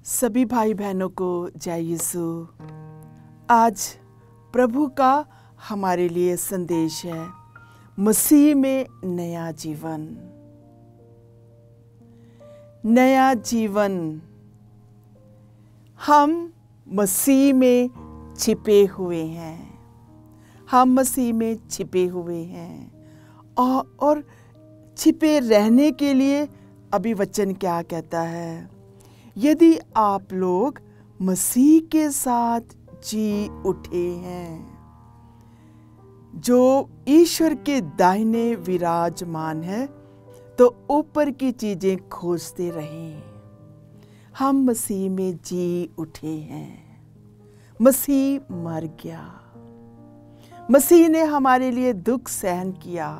सभी भाई बहनों को जय यीशु। आज प्रभु का हमारे लिए संदेश है, मसीह में नया जीवन। नया जीवन। हम मसीह में छिपे हुए हैं। हम मसीह में छिपे हुए हैं और छिपे रहने के लिए अभी वचन क्या कहता है? यदि आप लोग मसीह के साथ जी उठे हैं, जो ईश्वर के दाहिने विराजमान है, तो ऊपर की चीजें खोजते रहें। हम मसीह में जी उठे हैं। मसीह मर गया। मसीह ने हमारे लिए दुख सहन किया।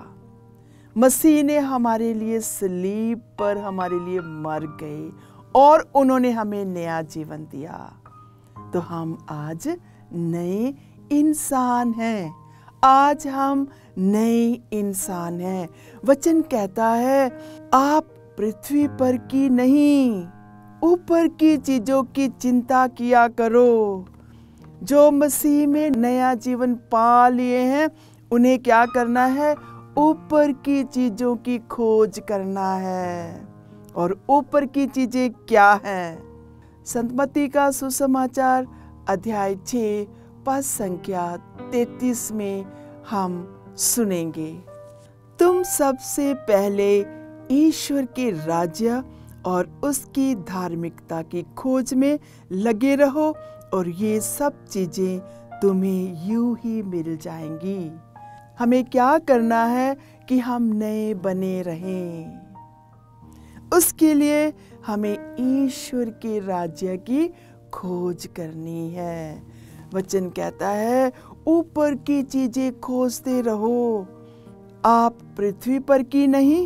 मसीह ने हमारे लिए सलीब पर हमारे लिए मर गए और उन्होंने हमें नया जीवन दिया। तो हम आज नए इंसान हैं। आज हम नए इंसान हैं। वचन कहता है, आप पृथ्वी पर की नहीं, ऊपर की चीजों की चिंता किया करो। जो मसीह में नया जीवन पा लिए हैं, उन्हें क्या करना है? ऊपर की चीजों की खोज करना है। और ऊपर की चीजें क्या हैं? संत मत्ती का सुसमाचार अध्याय 6 पद संख्या 33 में हम सुनेंगे, तुम सबसे पहले ईश्वर के राज्य और उसकी धार्मिकता की खोज में लगे रहो और ये सब चीजें तुम्हें यूं ही मिल जाएंगी। हमें क्या करना है कि हम नए बने रहें? उसके लिए हमें ईश्वर के राज्य की खोज करनी है। वचन कहता है, ऊपर की चीजें खोजते रहो। आप पृथ्वी पर की नहीं,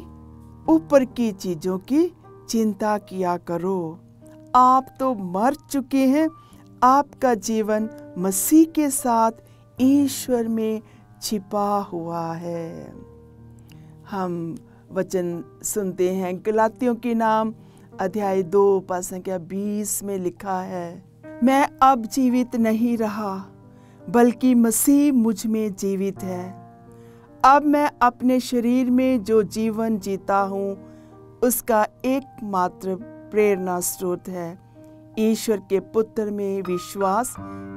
ऊपर की चीजों की चिंता किया करो। आप तो मर चुके हैं। आपका जीवन मसीह के साथ ईश्वर में छिपा हुआ है। हम वचन सुनते हैं, गलातियों की नाम अध्याय 2 पद संख्या 20 में लिखा है, मैं अब जीवित नहीं रहा, बल्कि मसीह मुझ में जीवित है। अब मैं अपने शरीर में जो जीवन जीता हूँ, उसका एकमात्र प्रेरणा स्रोत है ईश्वर के पुत्र में विश्वास,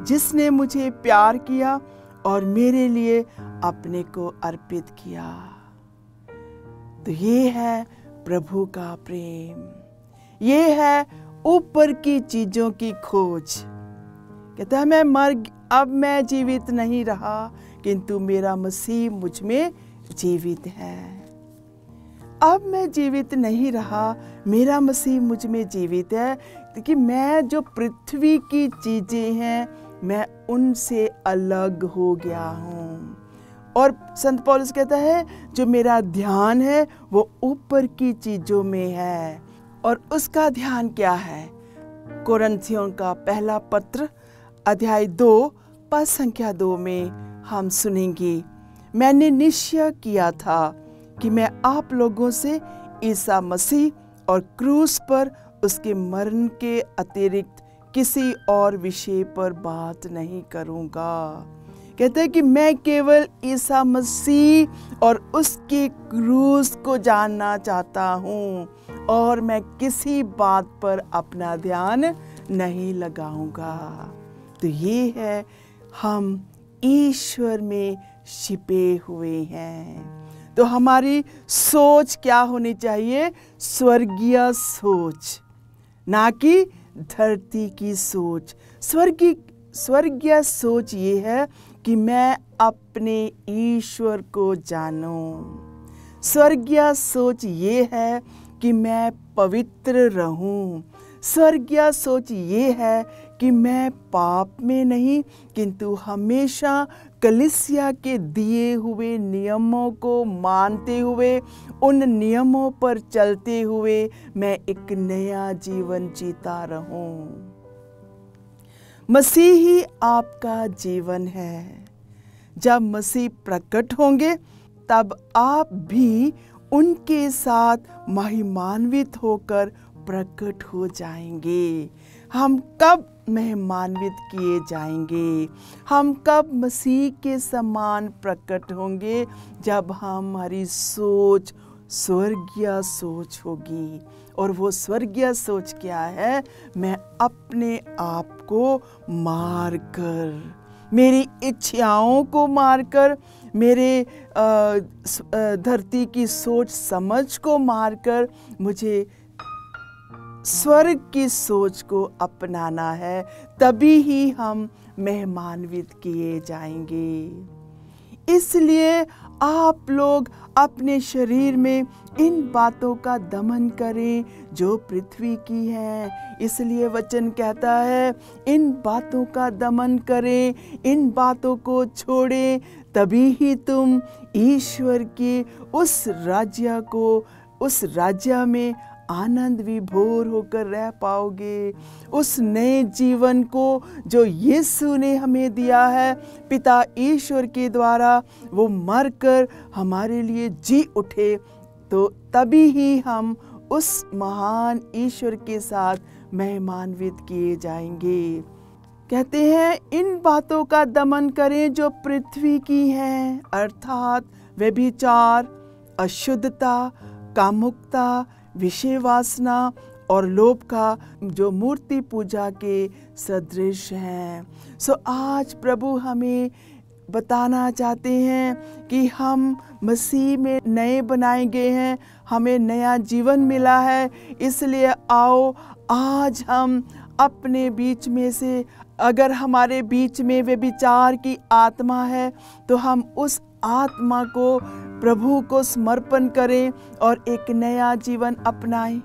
जिसने मुझे प्यार किया और मेरे लिए अपने को अर्पित किया। तो ये है प्रभु का प्रेम। ये है ऊपर की चीजों की खोज। कहता है, अब मैं जीवित नहीं रहा, किंतु मेरा मसीह मुझ में जीवित है। अब मैं जीवित नहीं रहा, मेरा मसीह मुझ में जीवित है, क्योंकि मैं जो पृथ्वी की चीजें हैं, मैं उनसे अलग हो गया हूँ। और संत पौलुस कहता है, जो मेरा ध्यान है वो ऊपर की चीजों में है। और उसका ध्यान क्या है? कोरिन्थियों का पहला पत्र अध्याय 2 पद संख्या 2 में हम सुनेंगे, मैंने निश्चय किया था कि मैं आप लोगों से ईसा मसीह और क्रूस पर उसके मरण के अतिरिक्त किसी और विषय पर बात नहीं करूंगा। कहते हैं कि मैं केवल ईसा मसीह और उसके क्रूस को जानना चाहता हूँ और मैं किसी बात पर अपना ध्यान नहीं लगाऊंगा। तो ये है, हम ईश्वर में छिपे हुए हैं। तो हमारी सोच क्या होनी चाहिए? स्वर्गीय सोच, ना कि धरती की सोच। स्वर्गीय सोच ये है कि मैं अपने ईश्वर को जानूं। स्वर्गीय सोच ये है कि मैं पवित्र रहूं। स्वर्गीय सोच ये है कि मैं पाप में नहीं, किंतु हमेशा कलीसिया के दिए हुए नियमों को मानते हुए, उन नियमों पर चलते हुए मैं एक नया जीवन जीता रहूं। मसीह ही आपका जीवन है। जब मसीह प्रकट होंगे, तब आप भी उनके साथ महिमान्वित होकर प्रकट हो जाएंगे। हम कब महिमान्वित किए जाएंगे, हम कब मसीह के समान प्रकट होंगे, जब हमारी सोच स्वर्गीय सोच होगी। और वो स्वर्गीय सोच क्या है? मैं अपने आप को मारकर, मेरी इच्छाओं को मारकर, मेरे धरती की सोच समझ को मारकर मुझे स्वर्ग की सोच को अपनाना है, तभी ही हम महिमान्वित किए जाएंगे। इसलिए आप लोग अपने शरीर में इन बातों का दमन करें जो पृथ्वी की हैं। इसलिए वचन कहता है इन बातों का दमन करें, इन बातों को छोड़ें, तभी ही तुम ईश्वर के उस राज्य में आनंद विभोर होकर रह पाओगे। उस नए जीवन को जो यीशु ने हमें दिया है पिता ईश्वर के द्वारा, वो मरकर हमारे लिए जी उठे, तो तभी ही हम उस महान ईश्वर के साथ महिमान्वित किए जाएंगे। कहते हैं इन बातों का दमन करें जो पृथ्वी की हैं, अर्थात व्यभिचार, अशुद्धता, कामुकता, विषय वासना और लोभ का, जो मूर्ति पूजा के सदृश हैं। सो आज प्रभु हमें बताना चाहते हैं कि हम मसीह में नए बनाए गए हैं, हमें नया जीवन मिला है। इसलिए आओ आज हम अपने बीच में से, अगर हमारे बीच में व्यभिचार की आत्मा है तो हम उस आत्मा को प्रभु को समर्पण करें और एक नया जीवन अपनाएं।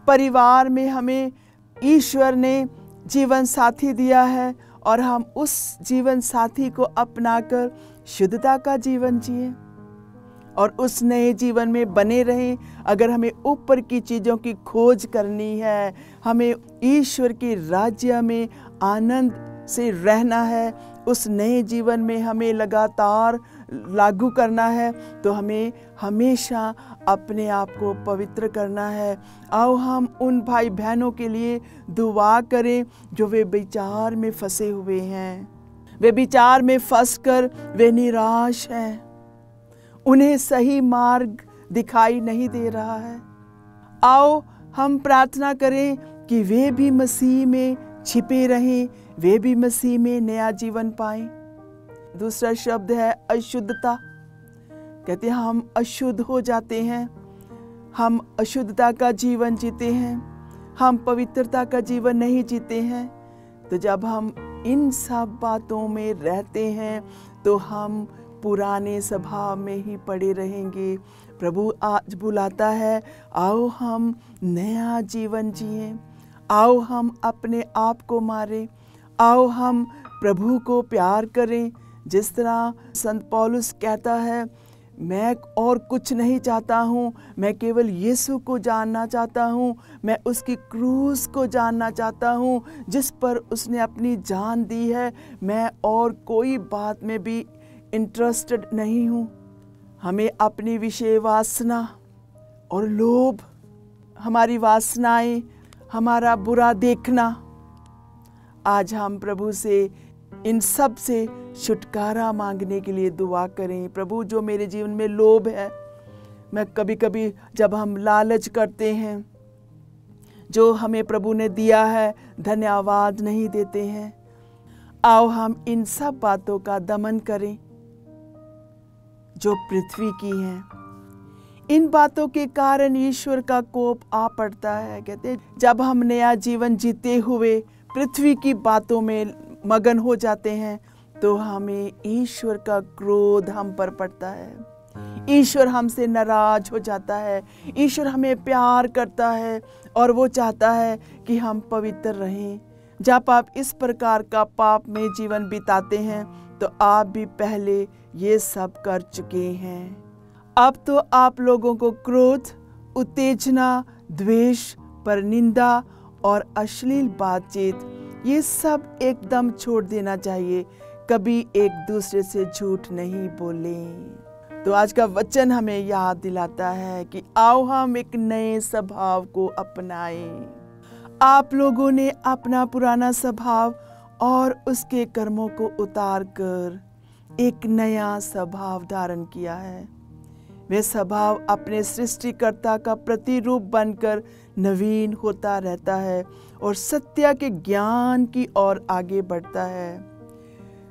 परिवार में हमें ईश्वर ने जीवन साथी दिया है और हम उस जीवन साथी को अपनाकर शुद्धता का जीवन जिएं और उस नए जीवन में बने रहें। अगर हमें ऊपर की चीज़ों की खोज करनी है, हमें ईश्वर के राज्य में आनंद से रहना है, उस नए जीवन में हमें लगातार लागू करना है, तो हमें हमेशा अपने आप को पवित्र करना है। आओ हम उन भाई बहनों के लिए दुआ करें जो वे विचार में फंसे हुए हैं, वे विचार में फंसकर वे निराश हैं, उन्हें सही मार्ग दिखाई नहीं दे रहा है। आओ हम प्रार्थना करें कि वे भी मसीह में छिपे रहें, वे भी मसीह में नया जीवन पाएं। दूसरा शब्द है अशुद्धता। कहते हैं हम अशुद्ध हो जाते हैं, हम अशुद्धता का जीवन जीते हैं, हम पवित्रता का जीवन नहीं जीते हैं। तो जब हम इन सब बातों में रहते हैं तो हम पुराने स्वभाव में ही पड़े रहेंगे। प्रभु आज बुलाता है, आओ हम नया जीवन जिएं, आओ हम अपने आप को मारें, आओ हम प्रभु को प्यार करें। जिस तरह संत पौलुस कहता है, मैं और कुछ नहीं चाहता हूँ, मैं केवल यीशु को जानना चाहता हूँ, मैं उसकी क्रूस को जानना चाहता हूँ जिस पर उसने अपनी जान दी है। मैं और कोई बात में भी इंटरेस्टेड नहीं हूँ। हमें अपनी विषय वासना और लोभ, हमारी वासनाएं, हमारा बुरा देखना, आज हम प्रभु से इन सब से छुटकारा मांगने के लिए दुआ करें। प्रभु जो मेरे जीवन में लोभ है, मैं कभी कभी जब हम लालच करते हैं, जो हमें प्रभु ने दिया है धन्यवाद नहीं देते हैं, आओ हम इन सब बातों का दमन करें जो पृथ्वी की हैं। इन बातों के कारण ईश्वर का कोप आ पड़ता है। कहते जब हम नया जीवन जीते हुए पृथ्वी की बातों में मगन हो जाते हैं तो हमें ईश्वर का क्रोध हम पर पड़ता है। ईश्वर हमसे नाराज हो जाता है। ईश्वर हमें प्यार करता है और वो चाहता है कि हम पवित्र रहें। जब आप इस प्रकार का पाप में जीवन बिताते हैं तो आप भी पहले ये सब कर चुके हैं। अब तो आप लोगों को क्रोध, उत्तेजना, द्वेष, परनिंदा और अश्लील बातचीत, ये सब एकदम छोड़ देना चाहिए। कभी एक दूसरे से झूठ नहीं बोलें। तो आज का वचन हमें याद दिलाता है कि आओ हम एक नए स्वभाव को अपनाएं। आप लोगों ने अपना पुराना स्वभाव और उसके कर्मों को उतार कर एक नया स्वभाव धारण किया है। वह स्वभाव अपने सृष्टिकर्ता का प्रतिरूप बनकर नवीन होता रहता है और सत्य के ज्ञान की ओर आगे बढ़ता है,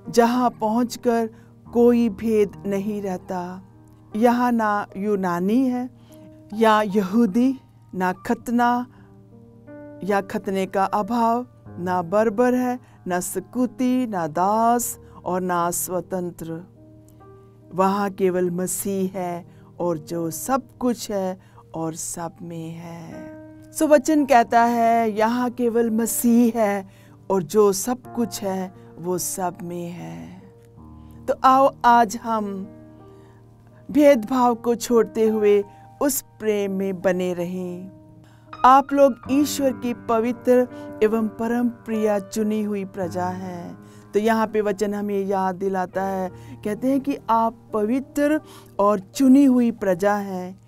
जहाँ पहुंचकर कोई भेद नहीं रहता। यहाँ ना यूनानी है या यहूदी, ना खतना या खतने का अभाव, ना बर्बर है, ना सकूती, ना दास और ना स्वतंत्र। वहाँ केवल मसीह है और जो सब कुछ है और सब में है। सो वचन कहता है यहाँ केवल मसीह है और जो सब कुछ है वो सब में है। तो आओ आज हम भेदभाव को छोड़ते हुए उस प्रेम में बने रहें। आप लोग ईश्वर की पवित्र एवं परम प्रिय चुनी हुई प्रजा हैं। तो यहाँ पे वचन हमें याद दिलाता है, कहते हैं कि आप पवित्र और चुनी हुई प्रजा हैं,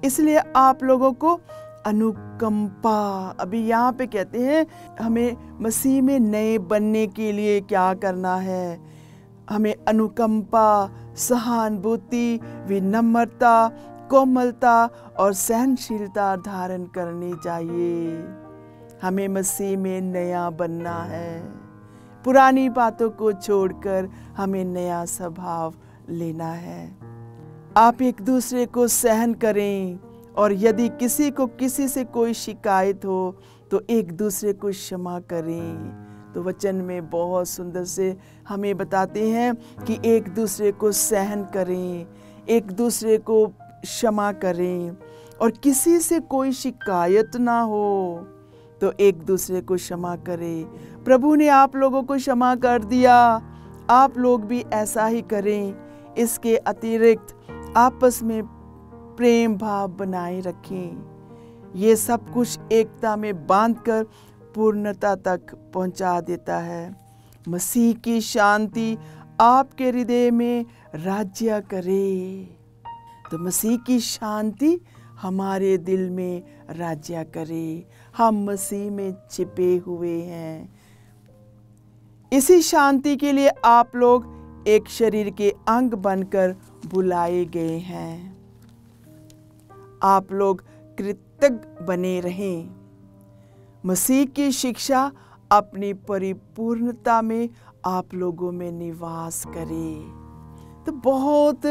इसलिए आप लोगों को अनुकंपा, अभी यहाँ पे कहते हैं हमें मसीह में नए बनने के लिए क्या करना है। हमें अनुकंपा, सहानुभूति, विनम्रता, कोमलता और सहनशीलता धारण करनी चाहिए। हमें मसीह में नया बनना है। पुरानी बातों को छोड़कर हमें नया स्वभाव लेना है। आप एक दूसरे को सहन करें और यदि किसी को किसी से कोई शिकायत हो तो एक दूसरे को क्षमा करें। तो वचन में बहुत सुंदर से हमें बताते हैं कि एक दूसरे को सहन करें, एक दूसरे को क्षमा करें, और किसी से कोई शिकायत ना हो तो एक दूसरे को क्षमा करें। प्रभु ने आप लोगों को क्षमा कर दिया, आप लोग भी ऐसा ही करें। इसके अतिरिक्त आपस में प्रेम भाव बनाए रखें। ये सब कुछ एकता में बांधकर पूर्णता तक पहुंचा देता है। मसीह की शांति आपके हृदय में राज्य करे। तो मसीह की शांति हमारे दिल में राज्य करे। हम मसीह में छिपे हुए हैं। इसी शांति के लिए आप लोग एक शरीर के अंग बनकर बुलाए गए हैं। आप लोग कृतज्ञ बने रहें। मसीह की शिक्षा अपनी परिपूर्णता में आप लोगों में निवास करे। तो बहुत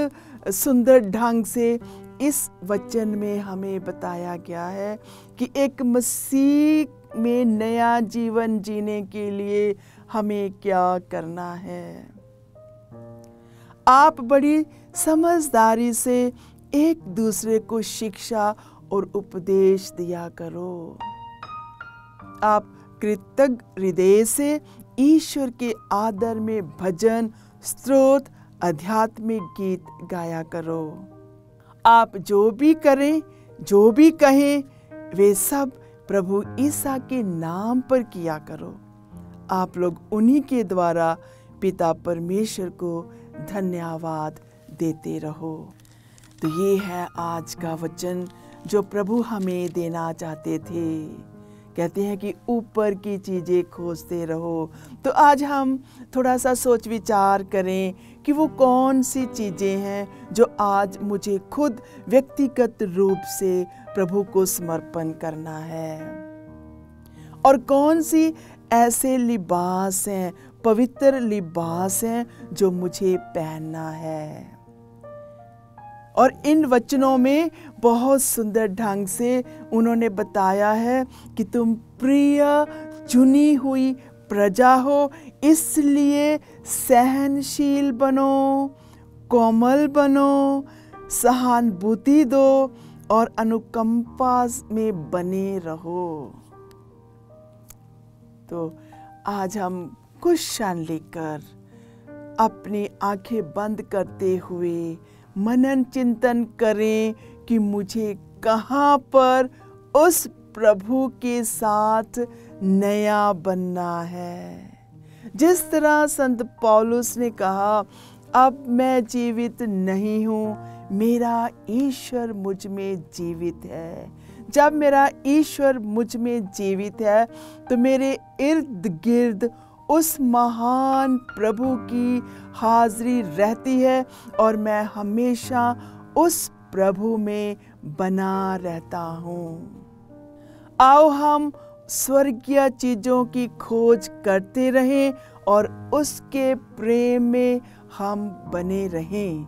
सुंदर ढंग से इस वचन में हमें बताया गया है कि एक मसीह में नया जीवन जीने के लिए हमें क्या करना है। आप बड़ी समझदारी से एक दूसरे को शिक्षा और उपदेश दिया करो। आप कृतज्ञ हृदय से ईश्वर के आदर में भजन, स्तोत्र, आध्यात्मिक गीत गाया करो। आप जो भी करें, जो भी कहें, वे सब प्रभु ईसा के नाम पर किया करो। आप लोग उन्हीं के द्वारा पिता परमेश्वर को धन्यवाद देते रहो। तो ये है आज का वचन जो प्रभु हमें देना चाहते थे। कहते हैं कि ऊपर की चीज़ें खोजते रहो। तो आज हम थोड़ा सा सोच विचार करें कि वो कौन सी चीज़ें हैं जो आज मुझे खुद व्यक्तिगत रूप से प्रभु को समर्पण करना है, और कौन सी ऐसे लिबास हैं, पवित्र लिबास हैं जो मुझे पहनना है। और इन वचनों में बहुत सुंदर ढंग से उन्होंने बताया है कि तुम प्रिय चुनी हुई प्रजा हो, इसलिए सहनशील बनो, कोमल बनो, सहानुभूति दो और अनुकंपा में बने रहो। तो आज हम कुछ क्षण लेकर अपनी आंखें बंद करते हुए मनन चिंतन करें कि मुझे कहाँ पर उस प्रभु के साथ नया बनना है। जिस तरह संत पौलुस ने कहा, अब मैं जीवित नहीं हूँ, मेरा ईश्वर मुझ में जीवित है। जब मेरा ईश्वर मुझ में जीवित है तो मेरे इर्द गिर्द उस महान प्रभु की हाजिरी रहती है और मैं हमेशा उस प्रभु में बना रहता हूँ। आओ हम स्वर्गीय चीज़ों की खोज करते रहें और उसके प्रेम में हम बने रहें।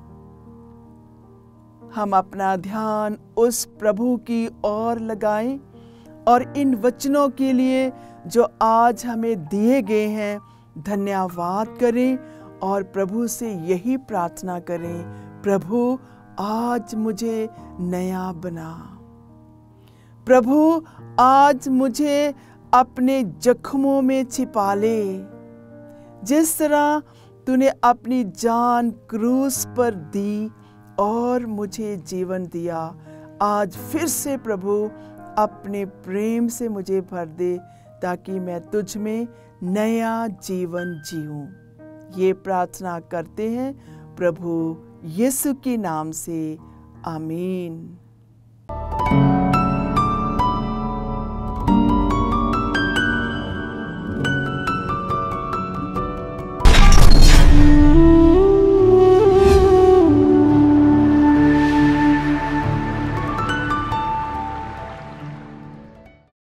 हम अपना ध्यान उस प्रभु की ओर लगाएं और इन वचनों के लिए जो आज हमें दिए गए हैं धन्यवाद करें और प्रभु से यही प्रार्थना करें, प्रभु आज मुझे नया बना। प्रभु आज मुझे अपने जख्मों में छिपा ले। जिस तरह तूने अपनी जान क्रूस पर दी और मुझे जीवन दिया, आज फिर से प्रभु अपने प्रेम से मुझे भर दे ताकि मैं तुझ में नया जीवन जीऊं। ये प्रार्थना करते हैं प्रभु यीशु के नाम से, आमीन।